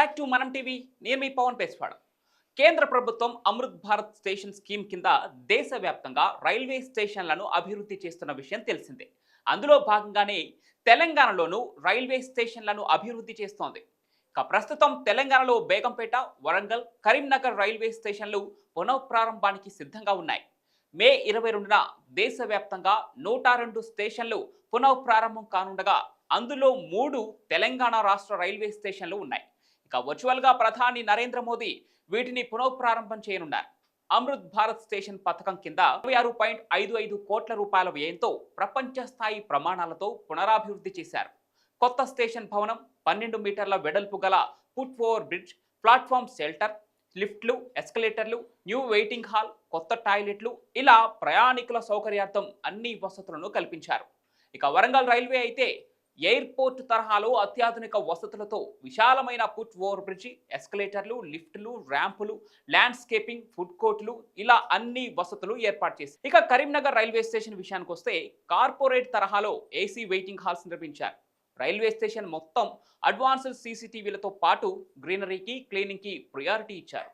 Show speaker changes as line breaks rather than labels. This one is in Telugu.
బ్యాక్ టు మనం టీవీ. నేను మీ పవన్ పేస్వాడ. కేంద్ర ప్రభుత్వం అమృత్ భారత్ స్టేషన్ స్కీమ్ కింద దేశవ్యాప్తంగా రైల్వే స్టేషన్లను అభివృద్ధి చేస్తున్న విషయం తెలిసిందే. అందులో భాగంగానే తెలంగాణలోనూ రైల్వే స్టేషన్లను అభివృద్ధి చేస్తోంది. ఇక ప్రస్తుతం తెలంగాణలో బేగంపేట, వరంగల్, కరీంనగర్ రైల్వే స్టేషన్లు పునఃప్రారంభానికి సిద్ధంగా ఉన్నాయి. మే 22న దేశవ్యాప్తంగా 102 స్టేషన్లు పునఃప్రారంభం కానుండగా అందులో 3 తెలంగాణ రాష్ట్ర రైల్వే స్టేషన్లు ఉన్నాయి. ఇక వర్చువల్గా ప్రధాని నరేంద్ర మోదీ వీటిని పునఃప్రారంభం చేయనున్నారు. అమృత్ భారత్ స్టేషన్ పథకం కింద 26.55 కోట్ల రూపాయల వ్యయంతో ప్రపంచ స్థాయి ప్రమాణాలతో పునరాభివృద్ధి చేశారు. కొత్త స్టేషన్ భవనం, 12 మీటర్ల వెడల్పు గల foot over bridge, platform shelter, లిఫ్ట్లు, ఎస్కలేటర్లు, న్యూ వెయిటింగ్ హాల్, కొత్త టాయిలెట్లు, ఇలా ప్రయాణికుల సౌకర్యార్థం అన్ని వసతులను కల్పించారు. ఇక వరంగల్ రైల్వే అయితే ఎయిర్పోర్ట్ తరహాలో అత్యాధునిక వసతులతో విశాలమైన ఫుట్ ఓవర్ బ్రిడ్జి, ఎస్కలేటర్లు, లిఫ్ట్లు, ర్యాంపులు, ల్యాండ్స్కేపింగ్, ఫుడ్ కోర్టులు, ఇలా అన్ని వసతులు ఏర్పాటు చేసి ఇక కరీంనగర్ రైల్వే స్టేషన్ విషయానికి వస్తే కార్పొరేట్ తరహాలో ఏసీ వెయిటింగ్ హాల్స్ నిర్మించారు. రైల్వే స్టేషన్ మొత్తం అడ్వాన్స్డ్ సీసీటీవీలతో పాటు గ్రీనరీకి, క్లీనింగ్కి ప్రయారిటీ ఇచ్చారు.